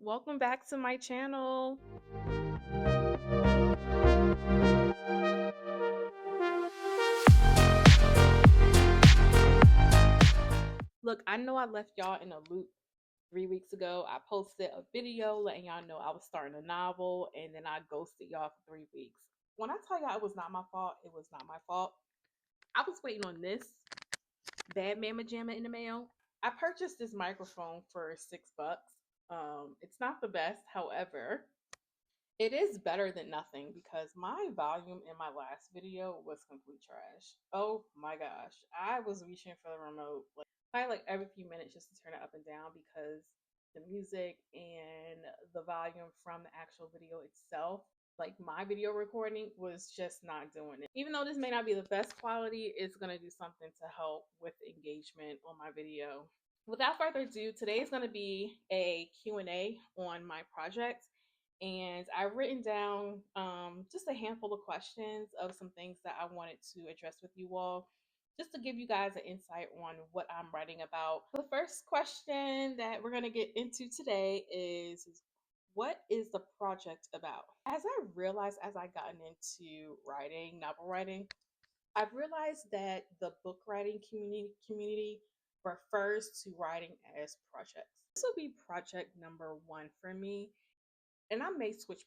Welcome back to my channel. Look, I know I left y'all in a loop 3 weeks ago. I posted a video letting y'all know I was starting a novel, and then I ghosted y'all for 3 weeks. When I tell y'all it was not my fault, it was not my fault. I was waiting on this bad mamma jamma in the mail. I purchased this microphone for $6. It's not the best, however, it is better than nothing because my volume in my last video was complete trash. Oh my gosh. I was reaching for the remote probably like every few minutes just to turn it up and down because the music and the volume from the actual video itself, like my video recording, was just not doing it. Even though this may not be the best quality, it's going to do something to help with engagement on my video. Without further ado, today is going to be a Q&A on my project, and I've written down just a handful of questions of some things that I wanted to address with you all, just to give you guys an insight on what I'm writing about. The first question that we're going to get into today is what is the project about? As I realized as I gotten into writing, novel writing, I've realized that the book writing community refers to writing as projects. This will be project number one for me, and I may switch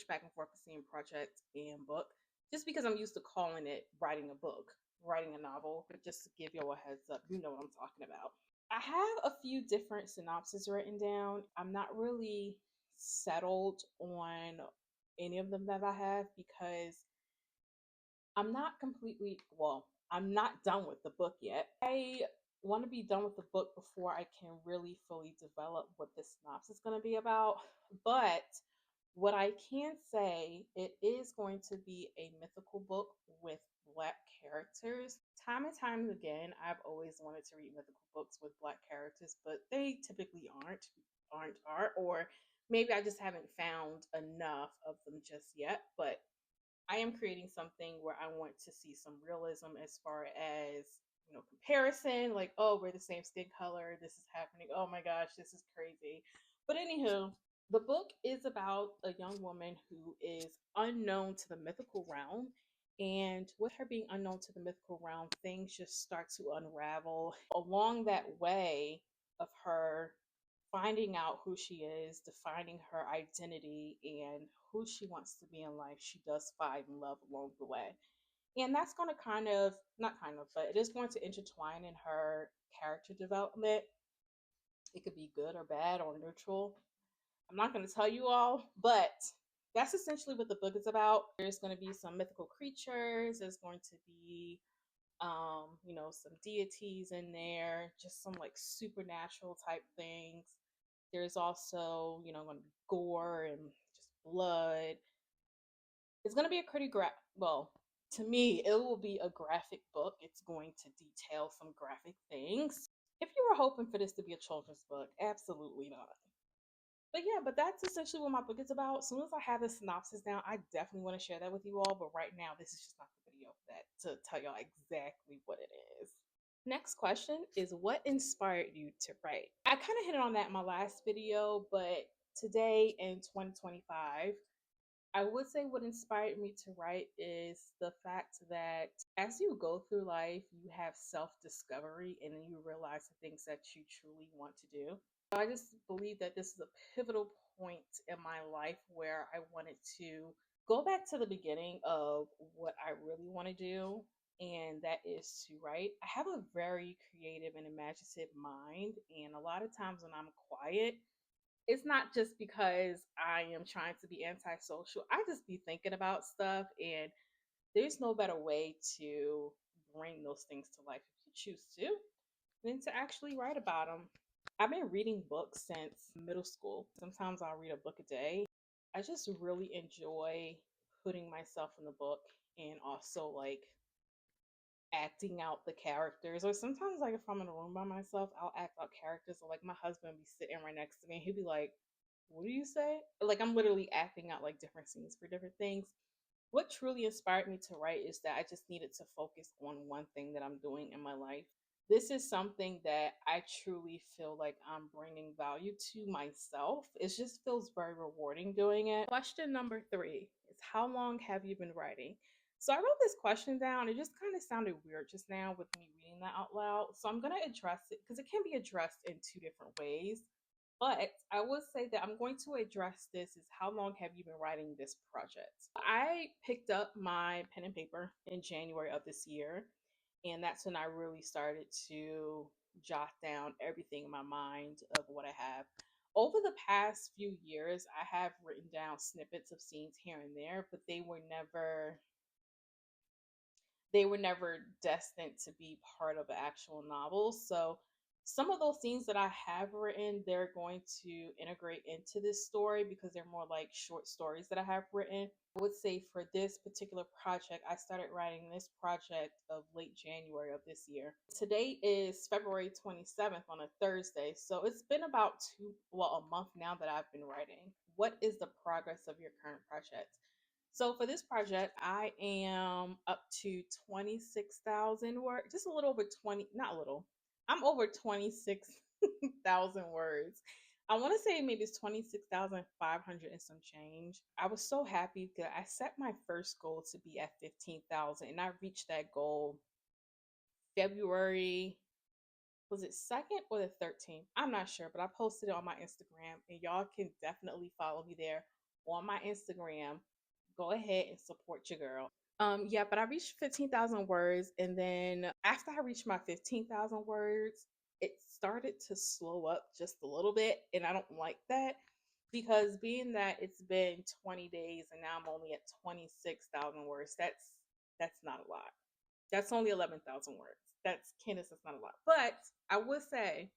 back and forth between project and book, just because I'm used to calling it writing a book, writing a novel. But just to give you a heads up, you know what I'm talking about. I have a few different synopses written down. I'm not really settled on any of them that I have because I'm not completely, well, I'm not done with the book yet. I want to be done with the book before I can really fully develop what the synopsis is going to be about. But what I can say, it is going to be a mythical book with Black characters. Time and time again, I've always wanted to read mythical books with Black characters, but they typically aren't art, or maybe I just haven't found enough of them just yet. But I am creating something where I want to see some realism as far as, comparison. Like, oh, we're the same skin color. This is happening. Oh my gosh, this is crazy. But anywho, the book is about a young woman who is unknown to the mythical realm. And with her being unknown to the mythical realm, things just start to unravel along that way of her finding out who she is, defining her identity, and who she wants to be in life. She does find love along the way. And that's going to not kind of, but it is going to intertwine in her character development. It could be good or bad or neutral. I'm not going to tell you all, but that's essentially what the book is about. There's going to be some mythical creatures. There's going to be, some deities in there, just some like supernatural type things. There's also, going to be gore and just blood. It's going to be a pretty well, to me, it will be a graphic book. It's going to detail some graphic things. If you were hoping for this to be a children's book, absolutely not. But yeah, but that's essentially what my book is about. As soon as I have the synopsis down, I definitely want to share that with you all. But right now, this is just not the video for that, to tell y'all exactly what it is. Next question is, what inspired you to write? I kind of hit on that in my last video, but today in 2025, I would say what inspired me to write is the fact that as you go through life, you have self discovery and then you realize the things that you truly want to do. I just believe that this is a pivotal point in my life where I wanted to go back to the beginning of what I really want to do, and that is to write. I have a very creative and imaginative mind, and a lot of times when I'm quiet, it's not just because I am trying to be antisocial. I just be thinking about stuff, and there's no better way to bring those things to life if you choose to than to actually write about them. I've been reading books since middle school. Sometimes I'll read a book a day. I just really enjoy putting myself in the book and also like acting out the characters. Or sometimes, like, if I'm in a room by myself, I'll act out characters. So like my husband will be sitting right next to me and he'll be like, "What do you say?" Like I'm literally acting out like different scenes for different things. What truly inspired me to write is that I just needed to focus on one thing that I'm doing in my life. This is something that I truly feel like I'm bringing value to myself. It just feels very rewarding doing it. Question number 3 is, how long have you been writing? So I wrote this question down. It just kind of sounded weird just now with me reading that out loud. So I'm going to address it because it can be addressed in two different ways. But I will say that I'm going to address this is, how long have you been writing this project? I picked up my pen and paper in January of this year, and that's when I really started to jot down everything in my mind of what I have. Over the past few years, I have written down snippets of scenes here and there, but they were never destined to be part of an actual novel. So some of those scenes that I have written, they're going to integrate into this story because they're more like short stories that I have written. I would say for this particular project, I started writing this project of late January of this year. Today is February 27th on a Thursday. So it's been about a month now that I've been writing. What is the progress of your current project? So for this project, I am up to 26,000 words, just a little over 20, not a little. I'm over 26,000 words. I want to say maybe it's 26,500 and some change. I was so happy that I set my first goal to be at 15,000, and I reached that goal February, was it 2nd or the 13th? I'm not sure, but I posted it on my Instagram, and y'all can definitely follow me there on my Instagram. Go ahead and support your girl. Yeah, but I reached 15,000 words, and then after I reached my 15,000 words, it started to slow up just a little bit, and I don't like that because being that it's been 20 days and now I'm only at 26,000 words, that's not a lot. That's only 11,000 words. That's Candace, that's not a lot. But I would say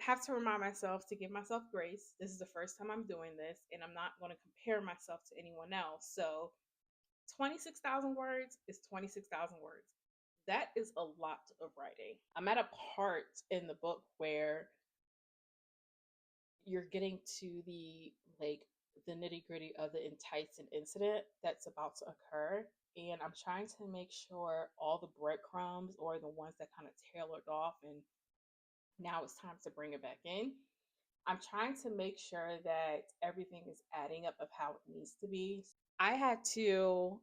I have to remind myself to give myself grace. This is the first time I'm doing this, and I'm not going to compare myself to anyone else. So 26,000 words is 26,000 words. That is a lot of writing. I'm at a part in the book where you're getting to the nitty gritty of the enticing incident that's about to occur. And I'm trying to make sure all the breadcrumbs or the ones that kind of tailored off, and now it's time to bring it back in. I'm trying to make sure that everything is adding up of how it needs to be. I had to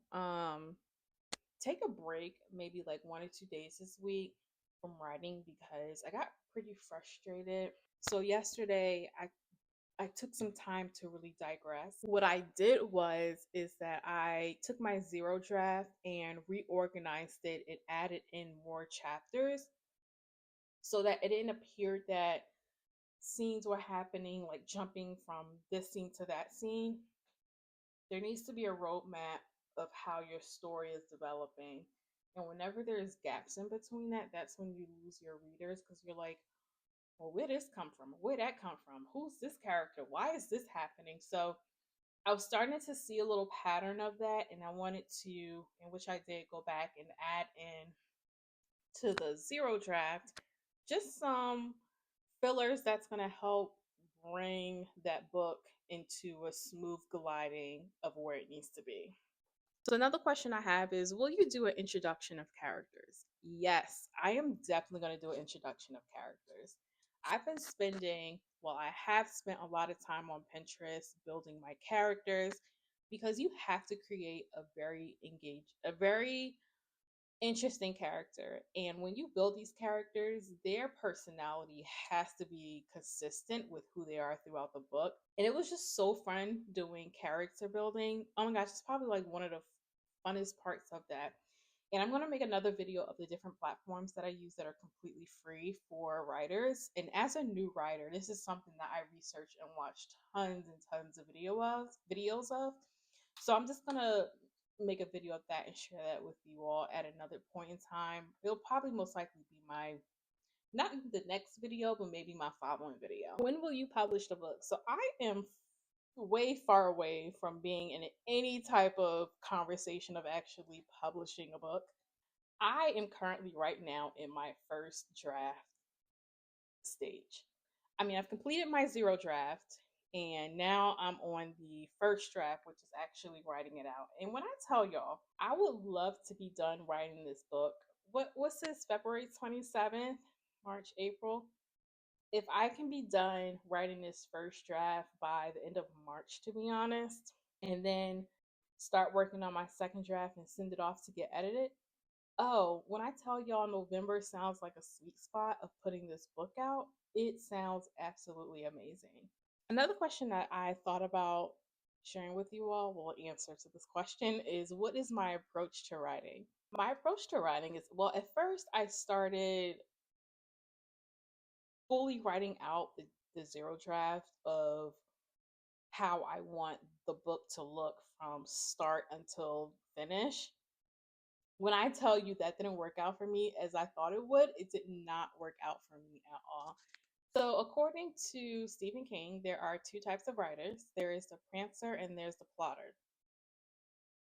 take a break, maybe like 1 or 2 days this week from writing because I got pretty frustrated. So yesterday I took some time to really digress. What I did is that I took my zero draft and reorganized it and added in more chapters so that it didn't appear that scenes were happening, like jumping from this scene to that scene. There needs to be a roadmap of how your story is developing. And whenever there's gaps in between that, that's when you lose your readers because you're like, well, where this come from? Where that come from? Who's this character? Why is this happening? So I was starting to see a little pattern of that, and I wanted to, in which I did, go back and add in to the zero draft just some fillers that's going to help bring that book into a smooth gliding of where it needs to be. So another question I have is, will you do an introduction of characters? Yes, I am definitely going to do an introduction of characters. I have spent a lot of time on Pinterest building my characters because you have to create a very interesting character. And when you build these characters, their personality has to be consistent with who they are throughout the book. And it was just so fun doing character building. Oh my gosh, it's probably like one of the funnest parts of that. And I'm going to make another video of the different platforms that I use that are completely free for writers. And as a new writer, this is something that I researched and watched tons and tons of videos of. So I'm just going to make a video of that and share that with you all at another point in time. It'll probably most likely be my, not the next video, but maybe my following video. When will you publish the book? So I am way far away from being in any type of conversation of actually publishing a book. I am currently right now in my first draft stage. I mean, I've completed my zero draft, and now I'm on the first draft, which is actually writing it out. And when I tell y'all, I would love to be done writing this book. What's this, February 27th? March, April. If I can be done writing this first draft by the end of March, to be honest, and then start working on my second draft and send it off to get edited. Oh, when I tell y'all November sounds like a sweet spot of putting this book out, it sounds absolutely amazing. Another question that I thought about sharing with you all, well, answer to this question is, what is my approach to writing? My approach to writing is, well, at first I started fully writing out the zero draft of how I want the book to look from start until finish. When I tell you that didn't work out for me as I thought it would, it did not work out for me at all. So, according to Stephen King, there are two types of writers, there is the prancer and there's the plotter.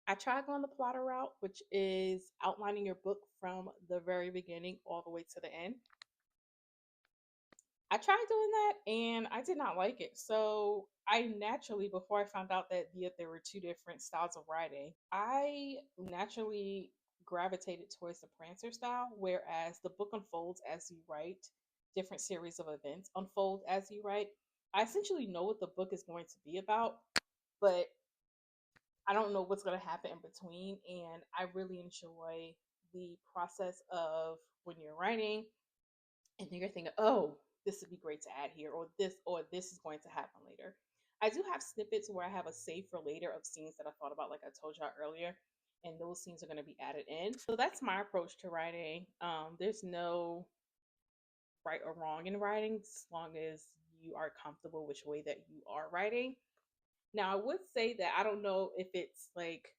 I tried going the plotter route, which is outlining your book from the very beginning all the way to the end. I tried doing that and I did not like it. So I naturally, before I found out that there were two different styles of writing, I naturally gravitated towards the Prancer style, whereas the book unfolds as you write, different series of events unfold as you write. I essentially know what the book is going to be about, but I don't know what's going to happen in between. And I really enjoy the process of when you're writing and then you're thinking, oh, this would be great to add here, or this is going to happen later. I do have snippets where I have a save for later of scenes that I thought about, like I told y'all earlier, and those scenes are going to be added in. So that's my approach to writing. There's no right or wrong in writing, as long as you are comfortable which way that you are writing. Now, I would say that I don't know if it's like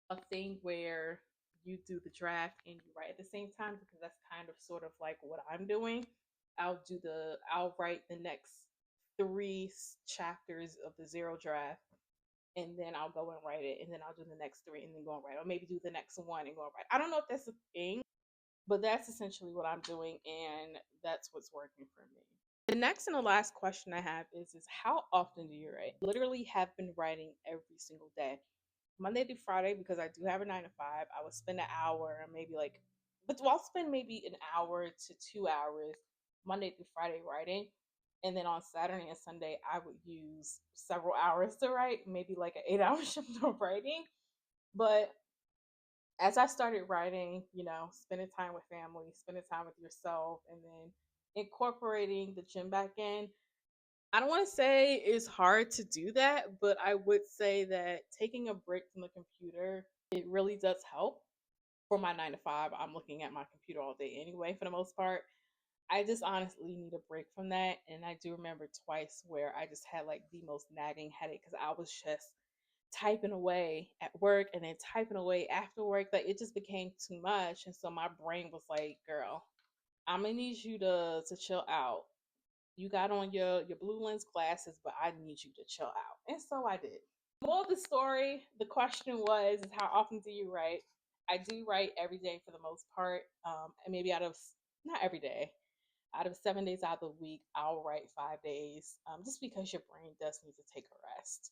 a thing where you do the draft and you write at the same time, because that's kind of sort of like what I'm doing. I'll write the next three chapters of the zero draft, and then I'll go and write it, and then I'll do the next three and then go and write it. Or maybe do the next one and go and write. I don't know if that's a thing, but that's essentially what I'm doing, and that's what's working for me. The next and the last question I have is how often do you write? Literally have been writing every single day. Monday through Friday, because I do have a 9 to 5, I would spend an hour, maybe like, but I'll spend maybe an hour to 2 hours Monday through Friday writing. And then on Saturday and Sunday, I would use several hours to write, maybe like an 8 hour shift of writing. But as I started writing, spending time with family, spending time with yourself, and then incorporating the gym back in, I don't want to say it's hard to do that, but I would say that taking a break from the computer, it really does help. For my 9 to 5, I'm looking at my computer all day anyway, for the most part. I just honestly need a break from that. And I do remember twice where I just had like the most nagging headache because I was just typing away at work and then typing away after work. Like it just became too much. And so my brain was like, girl, I'm gonna need you to chill out. You got on your blue lens glasses, but I need you to chill out. And so I did. More of the story, the question was, is how often do you write? I do write every day for the most part. And maybe not every day, out of 7 days out of the week, I'll write 5 days, just because your brain does need to take a rest.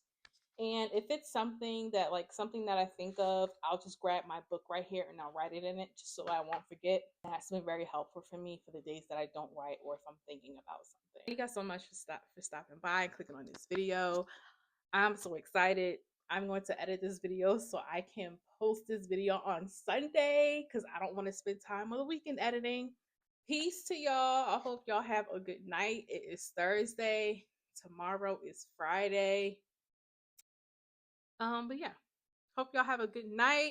And if it's something that I think of, I'll just grab my book right here and I'll write it in it just so I won't forget. And that's been very helpful for me for the days that I don't write or if I'm thinking about something. Thank you guys so much for stopping by and clicking on this video. I'm so excited. I'm going to edit this video so I can post this video on Sunday because I don't want to spend time on the weekend editing. Peace to y'all. I hope y'all have a good night. It is Thursday. Tomorrow is Friday. But yeah, hope y'all have a good night.